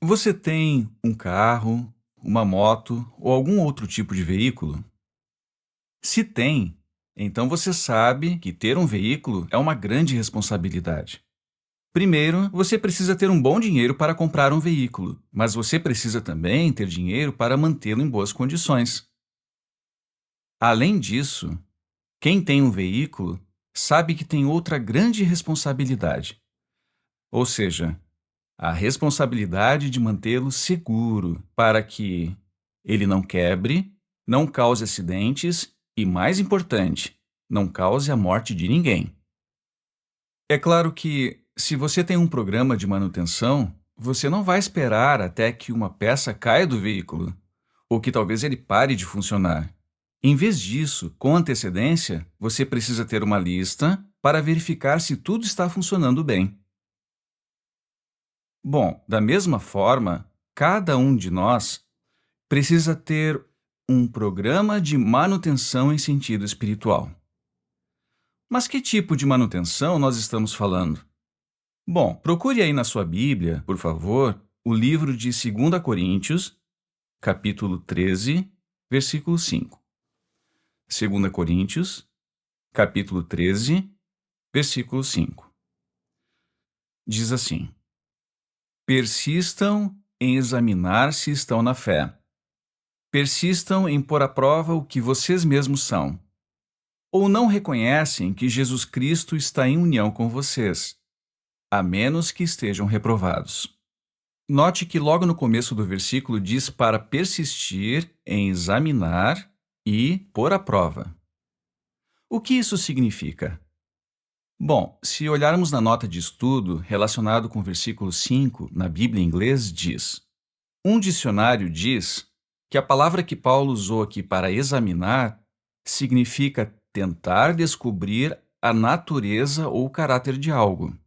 Você tem um carro, uma moto ou algum outro tipo de veículo? Se tem, então você sabe que ter um veículo é uma grande responsabilidade. Primeiro, você precisa ter um bom dinheiro para comprar um veículo, mas você precisa também ter dinheiro para mantê-lo em boas condições. Além disso, quem tem um veículo sabe que tem outra grande responsabilidade, ou seja, a responsabilidade de mantê-lo seguro para que ele não quebre, não cause acidentes e, mais importante, não cause a morte de ninguém. É claro que, se você tem um programa de manutenção, você não vai esperar até que uma peça caia do veículo, ou que talvez ele pare de funcionar. Em vez disso, com antecedência, você precisa ter uma lista para verificar se tudo está funcionando bem. Bom, da mesma forma, cada um de nós precisa ter um programa de manutenção em sentido espiritual. Mas que tipo de manutenção nós estamos falando? Bom, procure aí na sua Bíblia, por favor, o livro de 2 Coríntios, capítulo 13, versículo 5. 2 Coríntios, capítulo 13, versículo 5. Diz assim: Persistam em examinar se estão na fé. Persistam em pôr à prova o que vocês mesmos são. Ou não reconhecem que Jesus Cristo está em união com vocês, a menos que estejam reprovados. Note que logo no começo do versículo diz para persistir em examinar e pôr à prova. O que isso significa? Bom, se olharmos na nota de estudo relacionado com o versículo 5 na Bíblia em inglês, diz: um dicionário diz que a palavra que Paulo usou aqui para examinar significa tentar descobrir a natureza ou o caráter de algo.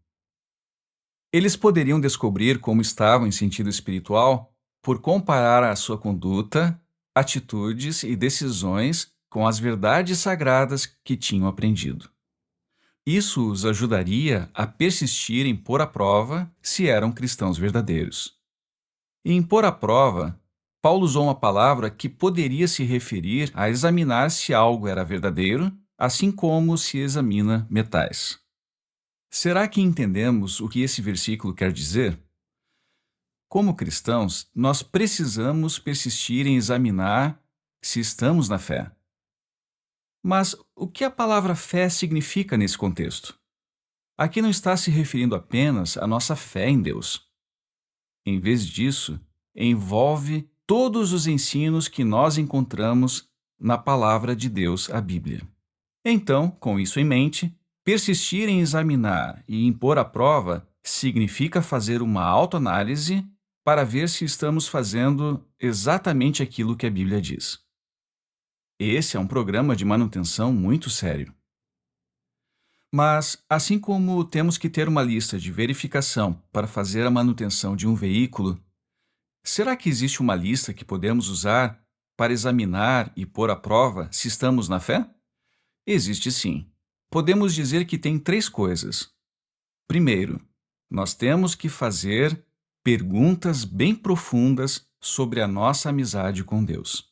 Eles poderiam descobrir como estavam em sentido espiritual por comparar a sua conduta, atitudes e decisões com as verdades sagradas que tinham aprendido. Isso os ajudaria a persistir em pôr à prova se eram cristãos verdadeiros. E em pôr à prova, Paulo usou uma palavra que poderia se referir a examinar se algo era verdadeiro, assim como se examina metais. Será que entendemos o que esse versículo quer dizer? Como cristãos, nós precisamos persistir em examinar se estamos na fé. Mas o que a palavra fé significa nesse contexto? Aqui não está se referindo apenas à nossa fé em Deus. Em vez disso, envolve todos os ensinos que nós encontramos na palavra de Deus, a Bíblia. Então, com isso em mente, persistir em examinar e impor à prova significa fazer uma autoanálise para ver se estamos fazendo exatamente aquilo que a Bíblia diz. Esse é um programa de manutenção muito sério. Mas, assim como temos que ter uma lista de verificação para fazer a manutenção de um veículo, será que existe uma lista que podemos usar para examinar e pôr à prova se estamos na fé? Existe sim. Podemos dizer que tem 3 coisas. Primeiro, nós temos que fazer perguntas bem profundas sobre a nossa amizade com Deus.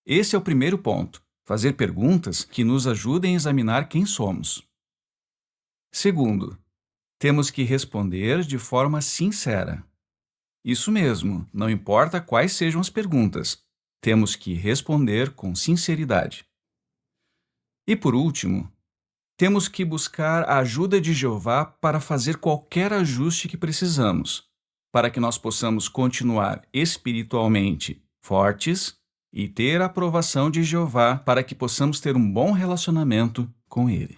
Esse é o primeiro ponto, fazer perguntas que nos ajudem a examinar quem somos. Segundo, temos que responder de forma sincera. Isso mesmo, não importa quais sejam as perguntas, temos que responder com sinceridade. E por último, temos que buscar a ajuda de Jeová para fazer qualquer ajuste que precisamos, para que nós possamos continuar espiritualmente fortes e ter a aprovação de Jeová para que possamos ter um bom relacionamento com Ele.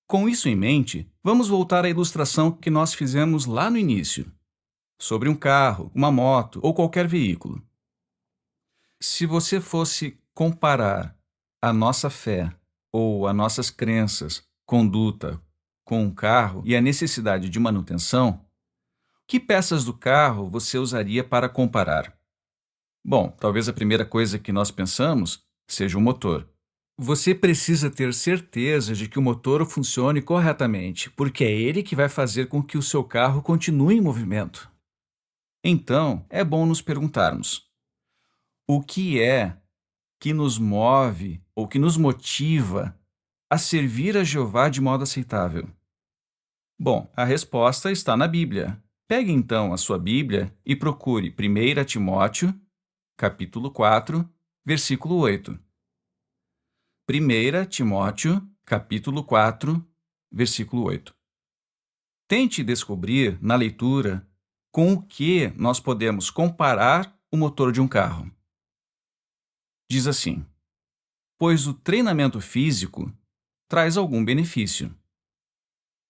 Com isso em mente, vamos voltar à ilustração que nós fizemos lá no início, sobre um carro, uma moto ou qualquer veículo. Se você fosse comparar a nossa fé ou as nossas crenças, conduta, com um carro e a necessidade de manutenção, que peças do carro você usaria para comparar? Bom, talvez a primeira coisa que nós pensamos seja o motor. Você precisa ter certeza de que o motor funcione corretamente, porque é ele que vai fazer com que o seu carro continue em movimento. Então, é bom nos perguntarmos: o que é que nos move ou que nos motiva a servir a Jeová de modo aceitável? Bom, a resposta está na Bíblia. Pegue então a sua Bíblia e procure 1 Timóteo, capítulo 4, versículo 8. 1 Timóteo, capítulo 4, versículo 8. Tente descobrir na leitura com o que nós podemos comparar o motor de um carro. Diz assim: pois o treinamento físico traz algum benefício,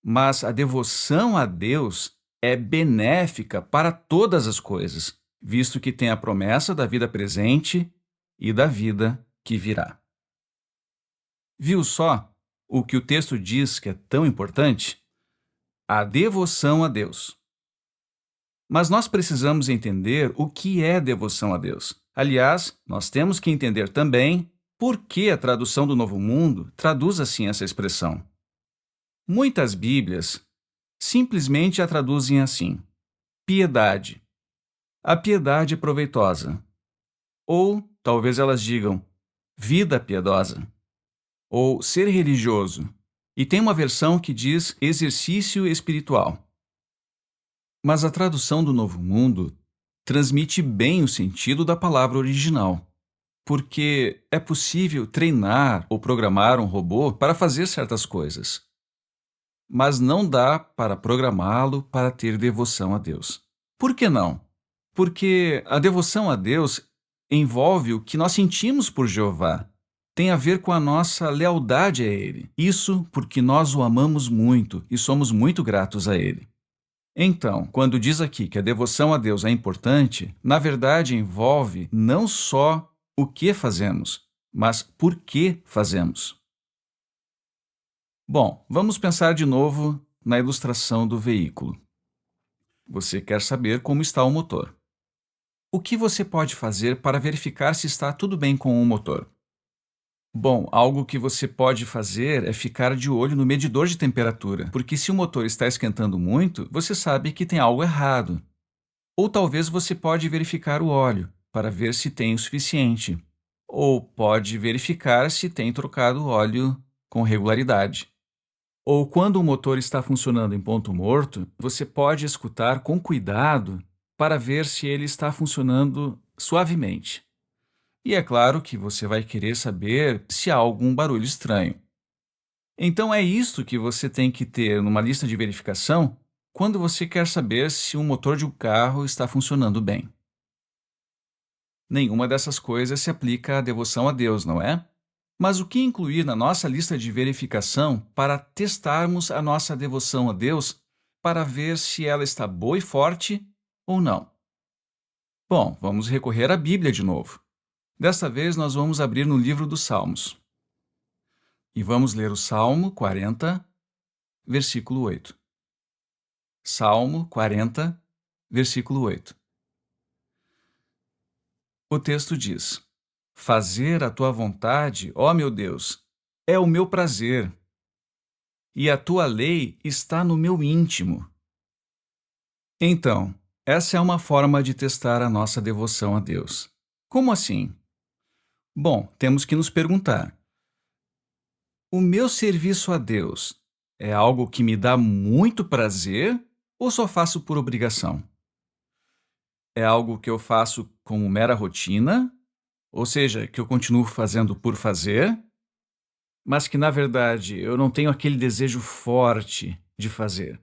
mas a devoção a Deus é benéfica para todas as coisas, visto que tem a promessa da vida presente e da vida que virá. Viu só o que o texto diz que é tão importante? A devoção a Deus. Mas nós precisamos entender o que é devoção a Deus. Aliás, nós temos que entender também por que a tradução do Novo Mundo traduz assim essa expressão. Muitas Bíblias simplesmente a traduzem assim: piedade. A piedade é proveitosa. Ou talvez elas digam vida piedosa. Ou ser religioso. E tem uma versão que diz exercício espiritual. Mas a tradução do Novo Mundo transmite bem o sentido da palavra original, porque é possível treinar ou programar um robô para fazer certas coisas, mas não dá para programá-lo para ter devoção a Deus. Por que não? Porque a devoção a Deus envolve o que nós sentimos por Jeová. Tem a ver com a nossa lealdade a Ele. Isso porque nós o amamos muito e somos muito gratos a Ele. Então, quando diz aqui que a devoção a Deus é importante, na verdade envolve não só o que fazemos, mas por que fazemos. Bom, vamos pensar de novo na ilustração do veículo. Você quer saber como está o motor. O que você pode fazer para verificar se está tudo bem com o motor? Bom, algo que você pode fazer é ficar de olho no medidor de temperatura, porque se o motor está esquentando muito, você sabe que tem algo errado. Ou talvez você pode verificar o óleo, para ver se tem o suficiente. Ou pode verificar se tem trocado o óleo com regularidade. Ou quando o motor está funcionando em ponto morto, você pode escutar com cuidado para ver se ele está funcionando suavemente. E é claro que você vai querer saber se há algum barulho estranho. Então é isto que você tem que ter numa lista de verificação quando você quer saber se o motor de um carro está funcionando bem. Nenhuma dessas coisas se aplica à devoção a Deus, não é? Mas o que incluir na nossa lista de verificação para testarmos a nossa devoção a Deus para ver se ela está boa e forte ou não? Bom, vamos recorrer à Bíblia de novo. Desta vez nós vamos abrir no livro dos Salmos. E vamos ler o Salmo 40, versículo 8. Salmo 40, versículo 8. O texto diz: fazer a tua vontade, ó meu Deus, é o meu prazer, e a tua lei está no meu íntimo. Então, essa é uma forma de testar a nossa devoção a Deus. Como assim? Bom, temos que nos perguntar: o meu serviço a Deus é algo que me dá muito prazer ou só faço por obrigação? É algo que eu faço como mera rotina, ou seja, que eu continuo fazendo por fazer, mas que na verdade eu não tenho aquele desejo forte de fazer?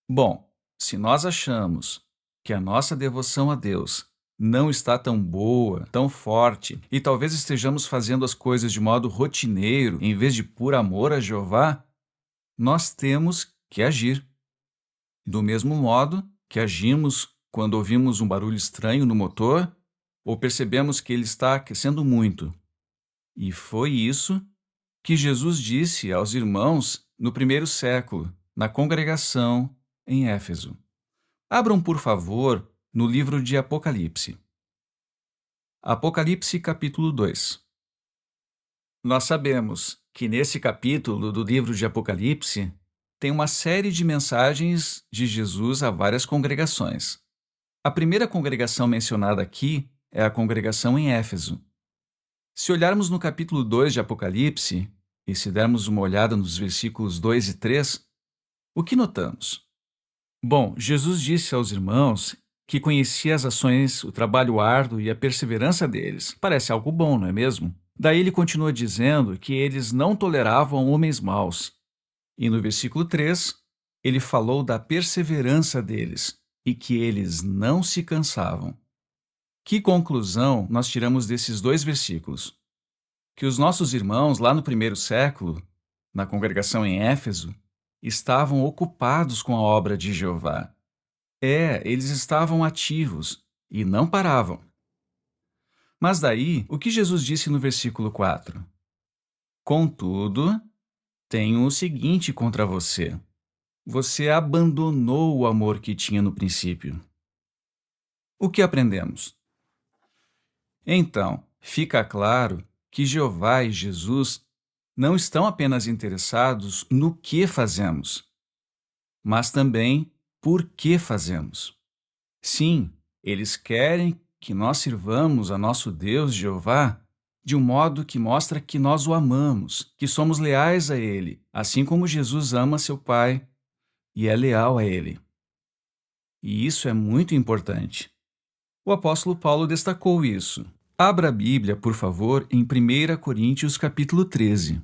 Bom, se nós achamos que a nossa devoção a Deus não está tão boa, tão forte, e talvez estejamos fazendo as coisas de modo rotineiro, em vez de por amor a Jeová, nós temos que agir. Do mesmo modo que agimos quando ouvimos um barulho estranho no motor ou percebemos que ele está aquecendo muito. E foi isso que Jesus disse aos irmãos no primeiro século, na congregação em Éfeso. Abram, por favor, no livro de Apocalipse. Apocalipse capítulo 2. Nós sabemos que nesse capítulo do livro de Apocalipse tem uma série de mensagens de Jesus a várias congregações. A primeira congregação mencionada aqui é a congregação em Éfeso. Se olharmos no capítulo 2 de Apocalipse, e se dermos uma olhada nos versículos 2 e 3, o que notamos? Bom, Jesus disse aos irmãos que conhecia as ações, o trabalho árduo e a perseverança deles. Parece algo bom, não é mesmo? Daí ele continua dizendo que eles não toleravam homens maus. E no versículo 3, ele falou da perseverança deles e que eles não se cansavam. Que conclusão nós tiramos desses dois versículos? Que os nossos irmãos lá no primeiro século, na congregação em Éfeso, estavam ocupados com a obra de Jeová. Eles estavam ativos e não paravam. Mas daí, o que Jesus disse no versículo 4? Contudo, tenho o seguinte contra você: você abandonou o amor que tinha no princípio. O que aprendemos? Então, fica claro que Jeová e Jesus não estão apenas interessados no que fazemos, mas também por que fazemos. Sim, eles querem que nós sirvamos a nosso Deus Jeová de um modo que mostra que nós o amamos, que somos leais a Ele, assim como Jesus ama seu Pai e é leal a Ele. E isso é muito importante. O apóstolo Paulo destacou isso. Abra a Bíblia, por favor, em 1 Coríntios capítulo 13.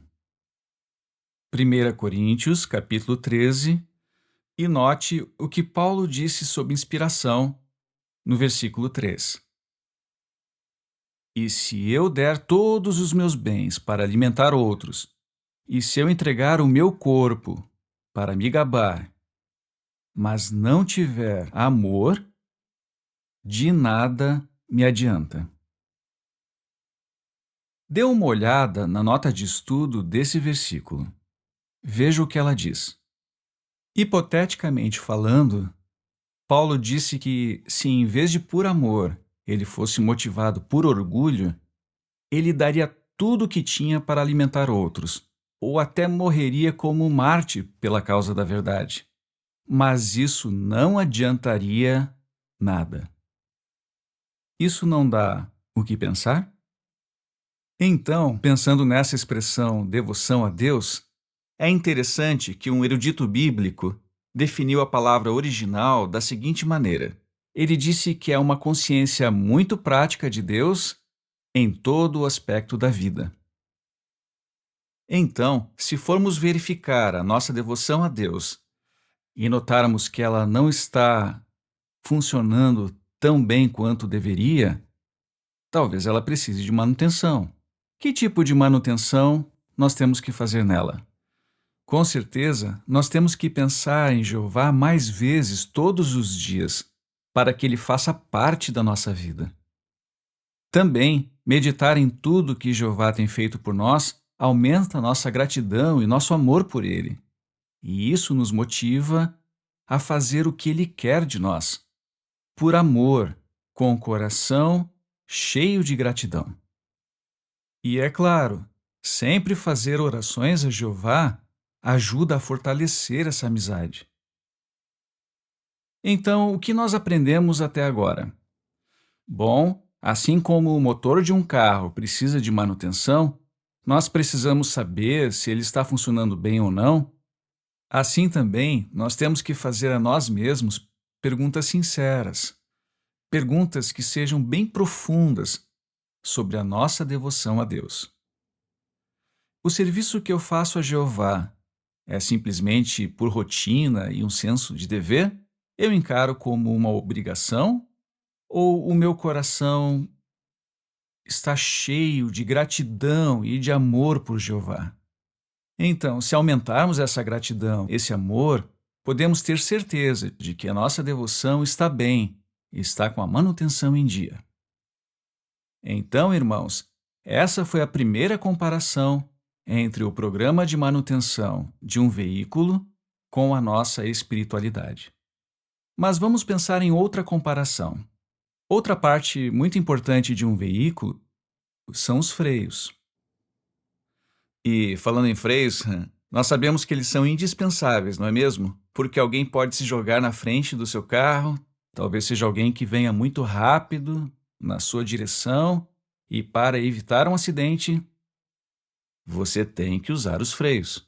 1 Coríntios capítulo 13, e note o que Paulo disse sobre inspiração no versículo 3. E se eu der todos os meus bens para alimentar outros, e se eu entregar o meu corpo para me gabar, mas não tiver amor, de nada me adianta. Dê uma olhada na nota de estudo desse versículo. Veja o que ela diz. Hipoteticamente falando, Paulo disse que se em vez de por amor ele fosse motivado por orgulho, ele daria tudo o que tinha para alimentar outros, ou até morreria como mártir pela causa da verdade. Mas isso não adiantaria nada. Isso não dá o que pensar? Então, pensando nessa expressão devoção a Deus, é interessante que um erudito bíblico definiu a palavra original da seguinte maneira: ele disse que é uma consciência muito prática de Deus em todo o aspecto da vida. Então, se formos verificar a nossa devoção a Deus e notarmos que ela não está funcionando tão bem quanto deveria, talvez ela precise de manutenção. Que tipo de manutenção nós temos que fazer nela? Com certeza, nós temos que pensar em Jeová mais vezes todos os dias, para que ele faça parte da nossa vida. Também, meditar em tudo que Jeová tem feito por nós aumenta nossa gratidão e nosso amor por ele. E isso nos motiva a fazer o que ele quer de nós, por amor, com o coração cheio de gratidão. E é claro, sempre fazer orações a Jeová ajuda a fortalecer essa amizade. Então, o que nós aprendemos até agora? Bom, assim como o motor de um carro precisa de manutenção, nós precisamos saber se ele está funcionando bem ou não. Assim também, nós temos que fazer a nós mesmos perguntas sinceras, perguntas que sejam bem profundas sobre a nossa devoção a Deus. O serviço que eu faço a Jeová é simplesmente por rotina e um senso de dever? Eu encaro como uma obrigação? Ou o meu coração está cheio de gratidão e de amor por Jeová? Então, se aumentarmos essa gratidão, esse amor, podemos ter certeza de que a nossa devoção está bem e está com a manutenção em dia. Então, irmãos, essa foi a primeira comparação entre o programa de manutenção de um veículo com a nossa espiritualidade. Mas vamos pensar em outra comparação. Outra parte muito importante de um veículo são os freios. E, falando em freios, nós sabemos que eles são indispensáveis, não é mesmo? Porque alguém pode se jogar na frente do seu carro, talvez seja alguém que venha muito rápido na sua direção e, para evitar um acidente, você tem que usar os freios.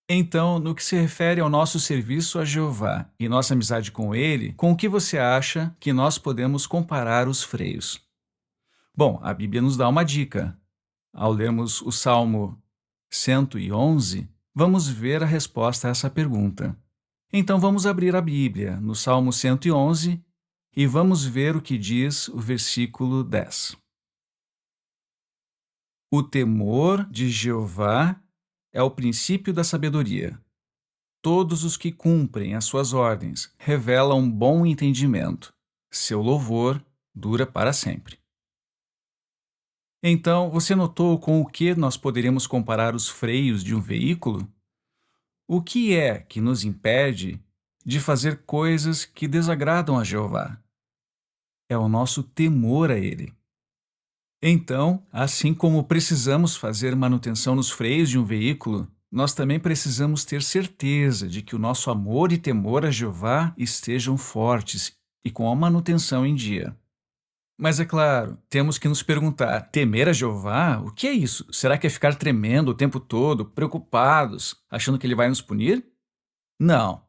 Então, no que se refere ao nosso serviço a Jeová e nossa amizade com Ele, com o que você acha que nós podemos comparar os freios? Bom, a Bíblia nos dá uma dica. Ao lermos o Salmo 111, vamos ver a resposta a essa pergunta. Então vamos abrir a Bíblia no Salmo 111 e vamos ver o que diz o versículo 10. O temor de Jeová é o princípio da sabedoria. Todos os que cumprem as suas ordens revelam bom entendimento. Seu louvor dura para sempre. Então, você notou com o que nós poderíamos comparar os freios de um veículo? O que é que nos impede de fazer coisas que desagradam a Jeová? É o nosso temor a Ele. Então, assim como precisamos fazer manutenção nos freios de um veículo, nós também precisamos ter certeza de que o nosso amor e temor a Jeová estejam fortes e com a manutenção em dia. Mas é claro, temos que nos perguntar: temer a Jeová? O que é isso? Será que é ficar tremendo o tempo todo, preocupados, achando que ele vai nos punir? Não.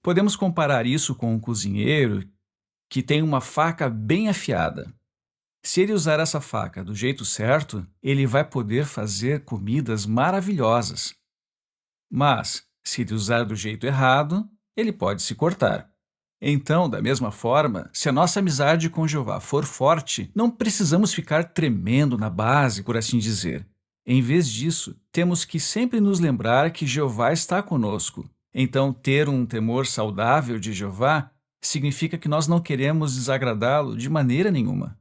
Podemos comparar isso com um cozinheiro que tem uma faca bem afiada. Se ele usar essa faca do jeito certo, ele vai poder fazer comidas maravilhosas. Mas, se ele usar do jeito errado, ele pode se cortar. Então, da mesma forma, se a nossa amizade com Jeová for forte, não precisamos ficar tremendo na base, por assim dizer. Em vez disso, temos que sempre nos lembrar que Jeová está conosco. Então, ter um temor saudável de Jeová significa que nós não queremos desagradá-lo de maneira nenhuma.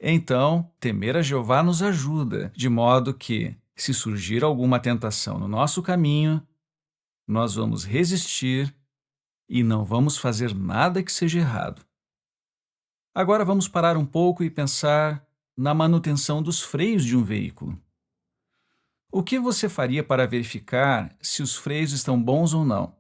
Então, temer a Jeová nos ajuda, de modo que, se surgir alguma tentação no nosso caminho, nós vamos resistir e não vamos fazer nada que seja errado. Agora vamos parar um pouco e pensar na manutenção dos freios de um veículo. O que você faria para verificar se os freios estão bons ou não?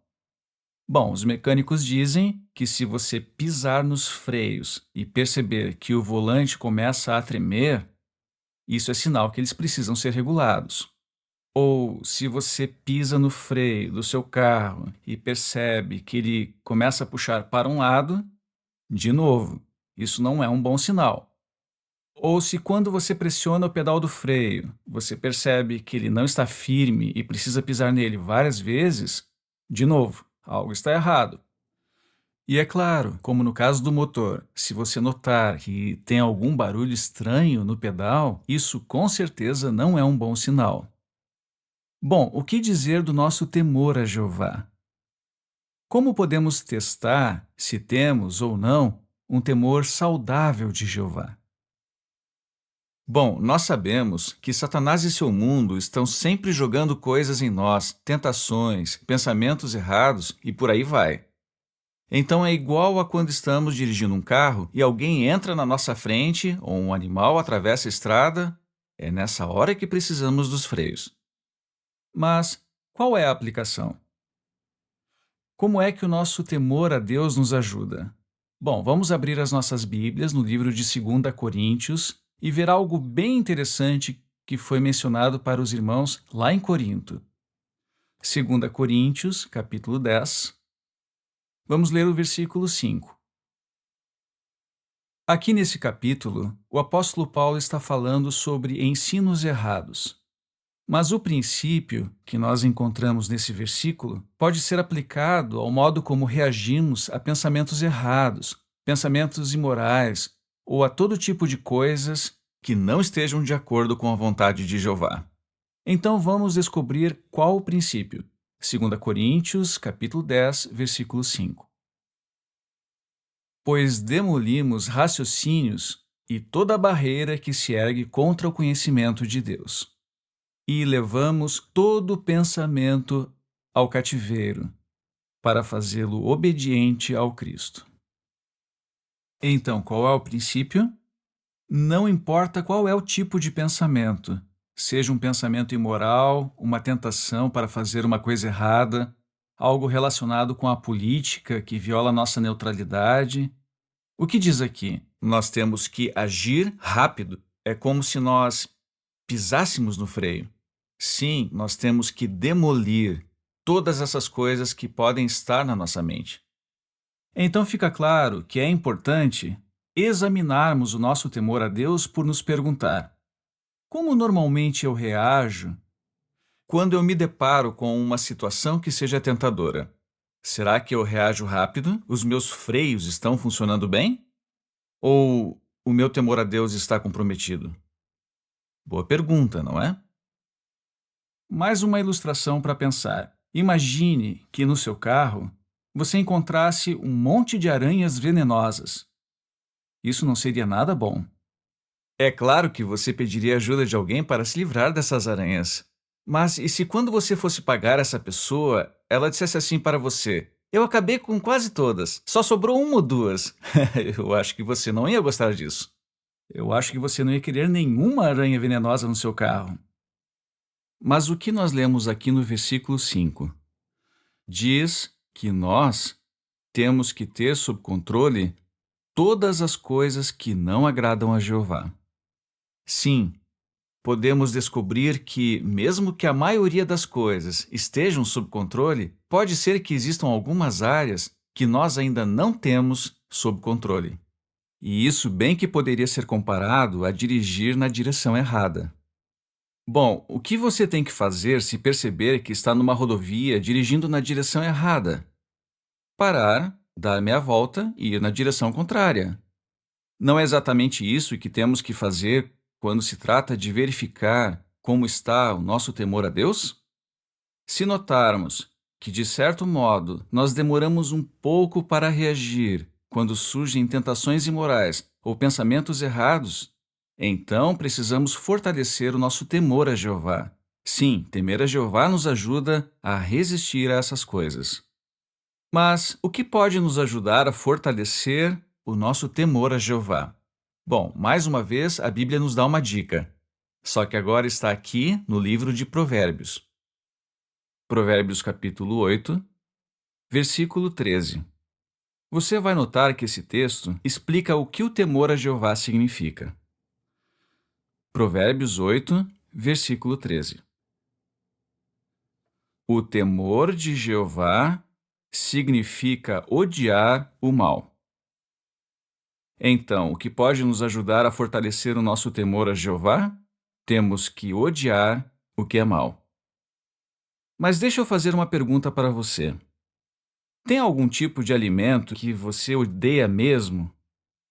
Bom, os mecânicos dizem que se você pisar nos freios e perceber que o volante começa a tremer, isso é sinal que eles precisam ser regulados. Ou se você pisa no freio do seu carro e percebe que ele começa a puxar para um lado, de novo, isso não é um bom sinal. Ou se quando você pressiona o pedal do freio, você percebe que ele não está firme e precisa pisar nele várias vezes, de novo, algo está errado. E é claro, como no caso do motor, se você notar que tem algum barulho estranho no pedal, isso com certeza não é um bom sinal. Bom, o que dizer do nosso temor a Jeová? Como podemos testar se temos ou não um temor saudável de Jeová? Bom, nós sabemos que Satanás e seu mundo estão sempre jogando coisas em nós, tentações, pensamentos errados e por aí vai. Então é igual a quando estamos dirigindo um carro e alguém entra na nossa frente ou um animal atravessa a estrada, é nessa hora que precisamos dos freios. Mas qual é a aplicação? Como é que o nosso temor a Deus nos ajuda? Bom, vamos abrir as nossas Bíblias no livro de 2 Coríntios e ver algo bem interessante que foi mencionado para os irmãos lá em Corinto. 2 Coríntios, capítulo 10. Vamos ler o versículo 5. Aqui nesse capítulo, o apóstolo Paulo está falando sobre ensinos errados. Mas o princípio que nós encontramos nesse versículo pode ser aplicado ao modo como reagimos a pensamentos errados, pensamentos imorais ou a todo tipo de coisas que não estejam de acordo com a vontade de Jeová. Então vamos descobrir qual o princípio. 2 Coríntios, capítulo 10, versículo 5. Pois demolimos raciocínios e toda barreira que se ergue contra o conhecimento de Deus. E levamos todo o pensamento ao cativeiro, para fazê-lo obediente ao Cristo. Então, qual é o princípio? Não importa qual é o tipo de pensamento, seja um pensamento imoral, uma tentação para fazer uma coisa errada, algo relacionado com a política que viola nossa neutralidade. O que diz aqui? Nós temos que agir rápido. É como se nós pisássemos no freio. Sim, nós temos que demolir todas essas coisas que podem estar na nossa mente. Então fica claro que é importante examinarmos o nosso temor a Deus por nos perguntar: como normalmente eu reajo quando eu me deparo com uma situação que seja tentadora? Será que eu reajo rápido? Os meus freios estão funcionando bem? Ou o meu temor a Deus está comprometido? Boa pergunta, não é? Mais uma ilustração para pensar. Imagine que no seu carro você encontrasse um monte de aranhas venenosas. Isso não seria nada bom. É claro que você pediria ajuda de alguém para se livrar dessas aranhas. Mas e se quando você fosse pagar essa pessoa, ela dissesse assim para você: eu acabei com quase todas, só sobrou uma ou duas. Eu acho que você não ia gostar disso. Eu acho que você não ia querer nenhuma aranha venenosa no seu carro. Mas o que nós lemos aqui no versículo 5? Diz que nós temos que ter sob controle todas as coisas que não agradam a Jeová. Sim, podemos descobrir que, mesmo que a maioria das coisas estejam sob controle, pode ser que existam algumas áreas que nós ainda não temos sob controle. E isso bem que poderia ser comparado a dirigir na direção errada. Bom, o que você tem que fazer se perceber que está numa rodovia dirigindo na direção errada? Parar, dar meia volta e ir na direção contrária. Não é exatamente isso que temos que fazer quando se trata de verificar como está o nosso temor a Deus? Se notarmos que, de certo modo, nós demoramos um pouco para reagir quando surgem tentações imorais ou pensamentos errados, então precisamos fortalecer o nosso temor a Jeová. Sim, temer a Jeová nos ajuda a resistir a essas coisas. Mas o que pode nos ajudar a fortalecer o nosso temor a Jeová? Bom, mais uma vez a Bíblia nos dá uma dica, só que agora está aqui no livro de Provérbios. Provérbios capítulo 8, versículo 13. Você vai notar que esse texto explica o que o temor a Jeová significa. Provérbios 8, versículo 13. O temor de Jeová significa odiar o mal. Então, o que pode nos ajudar a fortalecer o nosso temor a Jeová? Temos que odiar o que é mal. Mas deixa eu fazer uma pergunta para você. Tem algum tipo de alimento que você odeia mesmo?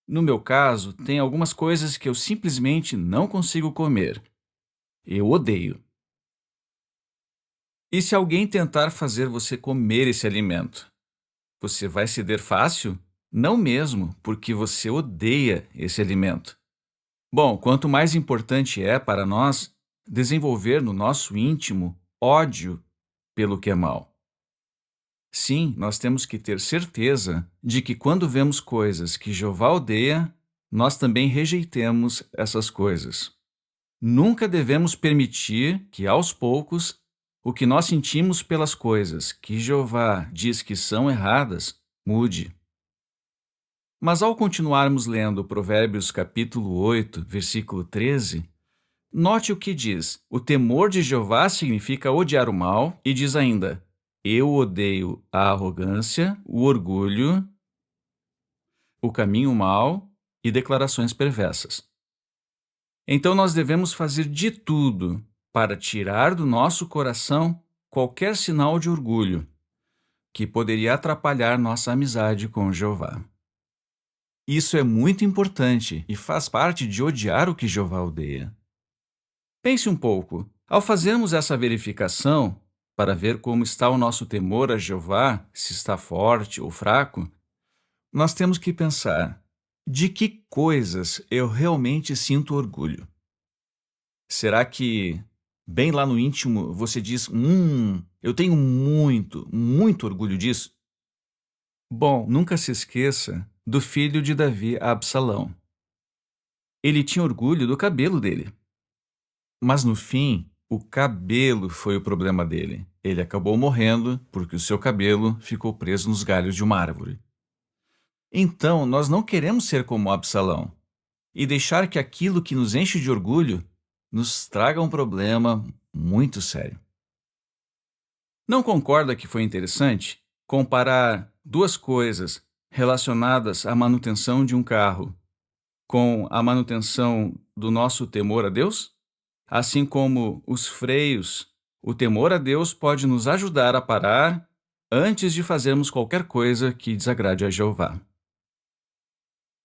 No meu caso, tem algumas coisas que eu simplesmente não consigo comer. Eu odeio. E se alguém tentar fazer você comer esse alimento? Você vai ceder fácil? Não mesmo, porque você odeia esse alimento. Bom, quanto mais importante é para nós desenvolver no nosso íntimo ódio pelo que é mal. Sim, nós temos que ter certeza de que quando vemos coisas que Jeová odeia, nós também rejeitemos essas coisas. Nunca devemos permitir que, aos poucos, o que nós sentimos pelas coisas que Jeová diz que são erradas, mude. Mas ao continuarmos lendo Provérbios capítulo 8, versículo 13, note o que diz. O temor de Jeová significa odiar o mal e diz ainda: eu odeio a arrogância, o orgulho, o caminho mau e declarações perversas. Então nós devemos fazer de tudo para tirar do nosso coração qualquer sinal de orgulho que poderia atrapalhar nossa amizade com Jeová. Isso é muito importante e faz parte de odiar o que Jeová odeia. Pense um pouco. Ao fazermos essa verificação, para ver como está o nosso temor a Jeová, se está forte ou fraco, nós temos que pensar: de que coisas eu realmente sinto orgulho? Será que, bem lá no íntimo, você diz: eu tenho muito orgulho disso? Bom, nunca se esqueça do filho de Davi, Absalão. Ele tinha orgulho do cabelo dele. Mas no fim, O cabelo foi o problema dele. Ele acabou morrendo porque o seu cabelo ficou preso nos galhos de uma árvore. Então, nós não queremos ser como Absalão e deixar que aquilo que nos enche de orgulho nos traga um problema muito sério. Não concorda que foi interessante comparar duas coisas relacionadas à manutenção de um carro com a manutenção do nosso temor a Deus? Assim como os freios, o temor a Deus pode nos ajudar a parar antes de fazermos qualquer coisa que desagrade a Jeová.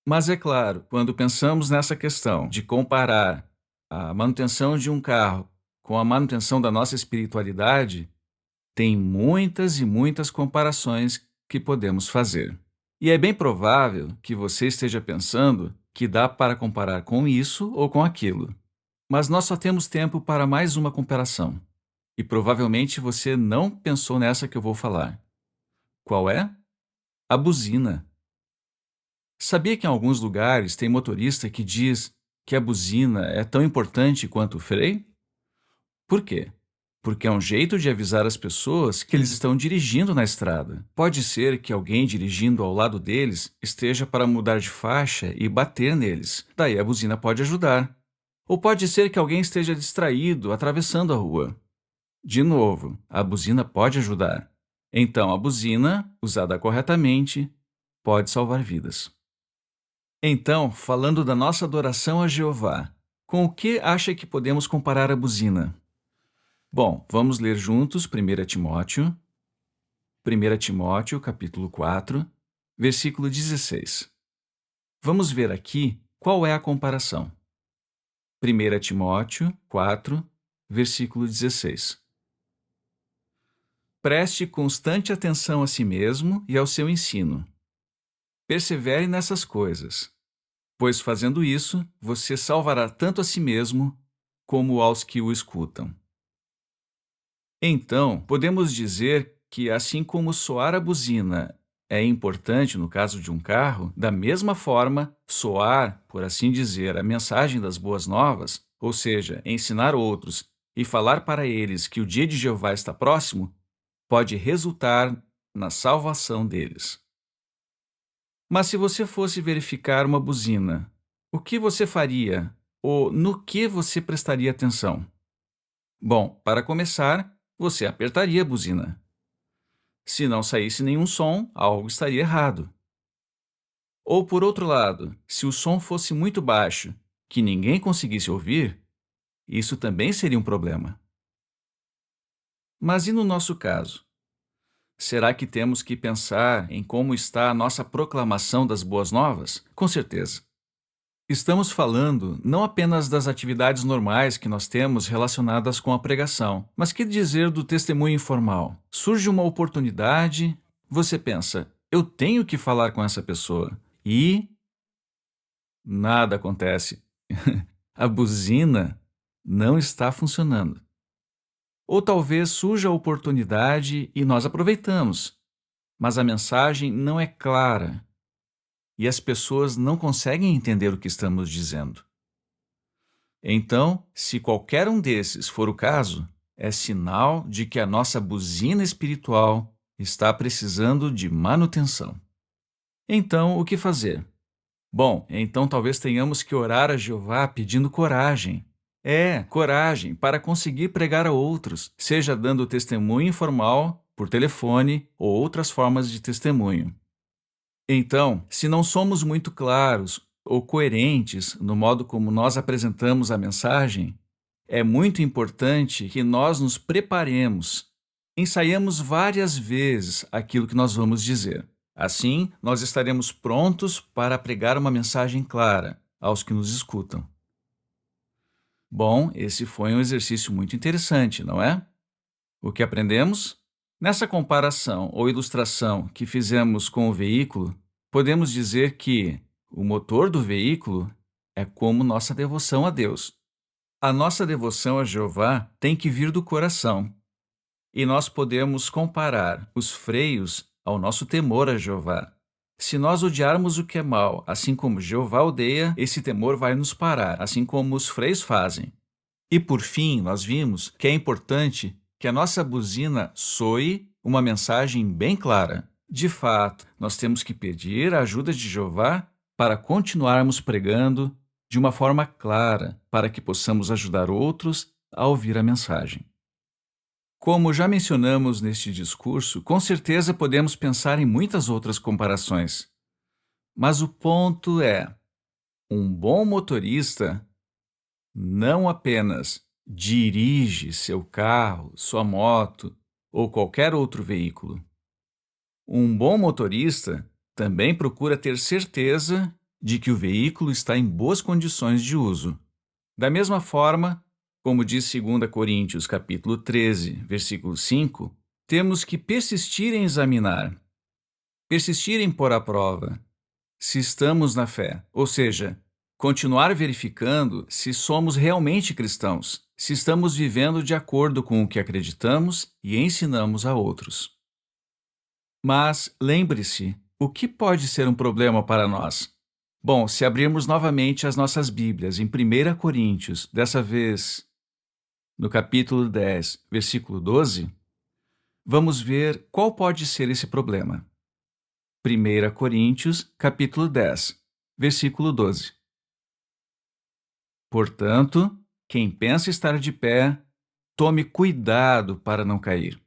Mas é claro, quando pensamos nessa questão de comparar a manutenção de um carro com a manutenção da nossa espiritualidade, tem muitas e muitas comparações que podemos fazer. E é bem provável que você esteja pensando que dá para comparar com isso ou com aquilo. Mas nós só temos tempo para mais uma comparação. E provavelmente você não pensou nessa que eu vou falar. Qual é? A buzina. Sabia que em alguns lugares tem motorista que diz que a buzina é tão importante quanto o freio? Por quê? Porque é um jeito de avisar as pessoas que eles estão dirigindo na estrada. Pode ser que alguém dirigindo ao lado deles esteja para mudar de faixa e bater neles. Daí a buzina pode ajudar. Ou pode ser que alguém esteja distraído atravessando a rua. De novo, a buzina pode ajudar. Então, a buzina, usada corretamente, pode salvar vidas. Então, falando da nossa adoração a Jeová, com o que acha que podemos comparar a buzina? Bom, vamos ler juntos 1 Timóteo. 1 Timóteo, capítulo 4, versículo 16. Vamos ver aqui qual é a comparação. 1 Timóteo 4, versículo 16. Preste constante atenção a si mesmo e ao seu ensino. Persevere nessas coisas, pois fazendo isso, você salvará tanto a si mesmo como aos que o escutam. Então, podemos dizer que, assim como soar a buzina é importante no caso de um carro, da mesma forma, soar, por assim dizer, a mensagem das boas novas, ou seja, ensinar outros e falar para eles que o dia de Jeová está próximo, pode resultar na salvação deles. Mas se você fosse verificar uma buzina, o que você faria ou no que você prestaria atenção? Bom, para começar, você apertaria a buzina. Se não saísse nenhum som, algo estaria errado. Ou por outro lado, se o som fosse muito baixo, que ninguém conseguisse ouvir, isso também seria um problema. Mas e no nosso caso? Será que temos que pensar em como está a nossa proclamação das boas novas? Com certeza. Estamos falando não apenas das atividades normais que nós temos relacionadas com a pregação, mas que dizer do testemunho informal? Surge uma oportunidade, você pensa, eu tenho que falar com essa pessoa. E nada acontece. A buzina não está funcionando. Ou talvez surja a oportunidade e nós aproveitamos, mas a mensagem não é clara e as pessoas não conseguem entender o que estamos dizendo. Então, se qualquer um desses for o caso, é sinal de que a nossa buzina espiritual está precisando de manutenção. Então, o que fazer? Bom, então talvez tenhamos que orar a Jeová pedindo coragem. Coragem para conseguir pregar a outros, seja dando testemunho informal, por telefone ou outras formas de testemunho. Então, se não somos muito claros ou coerentes no modo como nós apresentamos a mensagem, é muito importante que nós nos preparemos, ensaiemos várias vezes aquilo que nós vamos dizer. Assim, nós estaremos prontos para pregar uma mensagem clara aos que nos escutam. Bom, esse foi um exercício muito interessante, não é? O que aprendemos? Nessa comparação ou ilustração que fizemos com o veículo, podemos dizer que o motor do veículo é como nossa devoção a Deus. A nossa devoção a Jeová tem que vir do coração. E nós podemos comparar os freios ao nosso temor a Jeová. Se nós odiarmos o que é mal, assim como Jeová odeia, esse temor vai nos parar, assim como os freios fazem. E por fim, nós vimos que é importante que a nossa buzina soe uma mensagem bem clara. De fato, nós temos que pedir a ajuda de Jeová para continuarmos pregando de uma forma clara, para que possamos ajudar outros a ouvir a mensagem. Como já mencionamos neste discurso, com certeza podemos pensar em muitas outras comparações. Mas o ponto é, um bom motorista não apenas dirige seu carro, sua moto ou qualquer outro veículo. Um bom motorista também procura ter certeza de que o veículo está em boas condições de uso. Da mesma forma, como diz 2 Coríntios capítulo 13, versículo 5, temos que persistir em examinar, persistir em pôr à prova, se estamos na fé, ou seja, continuar verificando se somos realmente cristãos, se estamos vivendo de acordo com o que acreditamos e ensinamos a outros. Mas lembre-se, o que pode ser um problema para nós? Bom, se abrirmos novamente as nossas Bíblias em 1 Coríntios, dessa vez no capítulo 10, versículo 12, vamos ver qual pode ser esse problema. 1 Coríntios, capítulo 10, versículo 12. Portanto, quem pensa estar de pé, tome cuidado para não cair.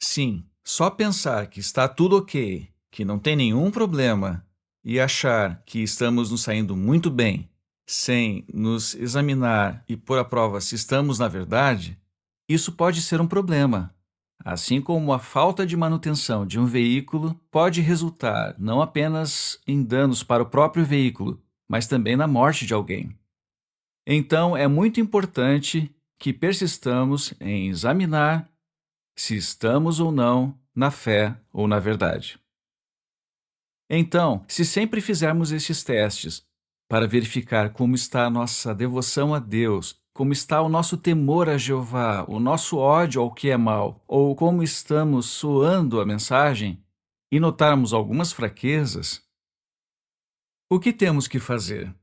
Sim, só pensar que está tudo ok, que não tem nenhum problema, e achar que estamos nos saindo muito bem, sem nos examinar e pôr à prova se estamos na verdade, isso pode ser um problema. Assim como a falta de manutenção de um veículo pode resultar não apenas em danos para o próprio veículo, mas também na morte de alguém. Então, é muito importante que persistamos em examinar se estamos ou não na fé ou na verdade. Então, se sempre fizermos estes testes para verificar como está a nossa devoção a Deus, como está o nosso temor a Jeová, o nosso ódio ao que é mal, ou como estamos soando a mensagem, e notarmos algumas fraquezas, o que temos que fazer?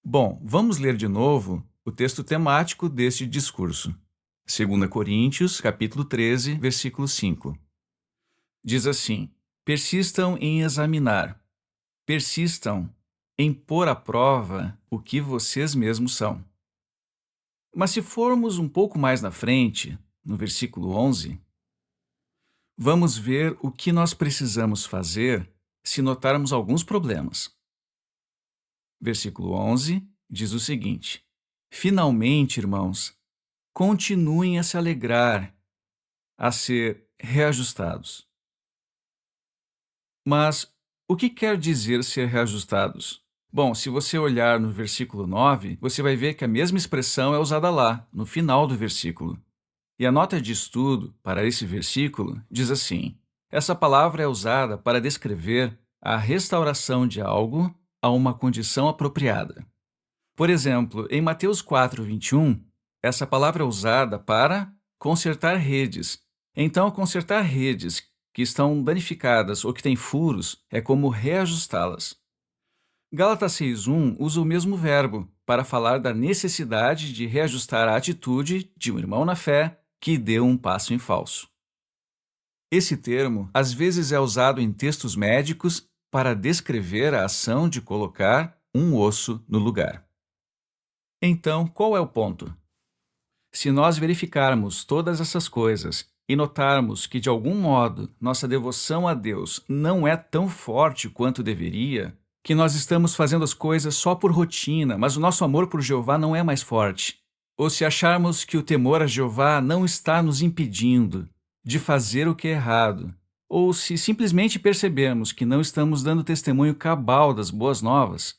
Bom, vamos ler de novo o texto temático deste discurso. 2 Coríntios, capítulo 13, versículo 5. Diz assim: persistam em examinar, persistam em pôr à prova o que vocês mesmos são. Mas se formos um pouco mais na frente, no versículo 11, vamos ver o que nós precisamos fazer se notarmos alguns problemas. Versículo 11 diz o seguinte: finalmente, irmãos, continuem a se alegrar, a ser reajustados. Mas o que quer dizer ser reajustados? Bom, se você olhar no versículo 9, você vai ver que a mesma expressão é usada lá, no final do versículo. E a nota de estudo para esse versículo diz assim: essa palavra é usada para descrever a restauração de algo a uma condição apropriada. Por exemplo, em Mateus 4:21, essa palavra é usada para consertar redes. Então, consertar redes que estão danificadas ou que têm furos é como reajustá-las. Gálatas 6:1 usa o mesmo verbo para falar da necessidade de reajustar a atitude de um irmão na fé que deu um passo em falso. Esse termo às vezes é usado em textos médicos para descrever a ação de colocar um osso no lugar. Então, qual é o ponto? Se nós verificarmos todas essas coisas e notarmos que, de algum modo, nossa devoção a Deus não é tão forte quanto deveria, que nós estamos fazendo as coisas só por rotina, mas o nosso amor por Jeová não é mais forte, ou se acharmos que o temor a Jeová não está nos impedindo de fazer o que é errado, ou se simplesmente percebermos que não estamos dando testemunho cabal das boas novas,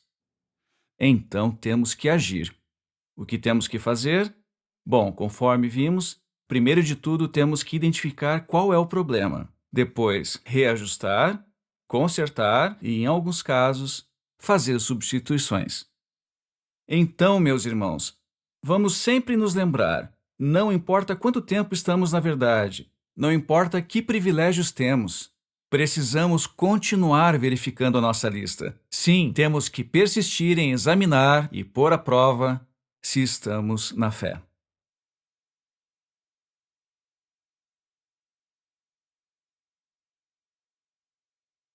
então temos que agir. O que temos que fazer? Bom, conforme vimos, primeiro de tudo temos que identificar qual é o problema. Depois, reajustar, consertar e, em alguns casos, fazer substituições. Então, meus irmãos, vamos sempre nos lembrar, não importa quanto tempo estamos na verdade, não importa que privilégios temos, precisamos continuar verificando a nossa lista. Sim, temos que persistir em examinar e pôr à prova se estamos na fé.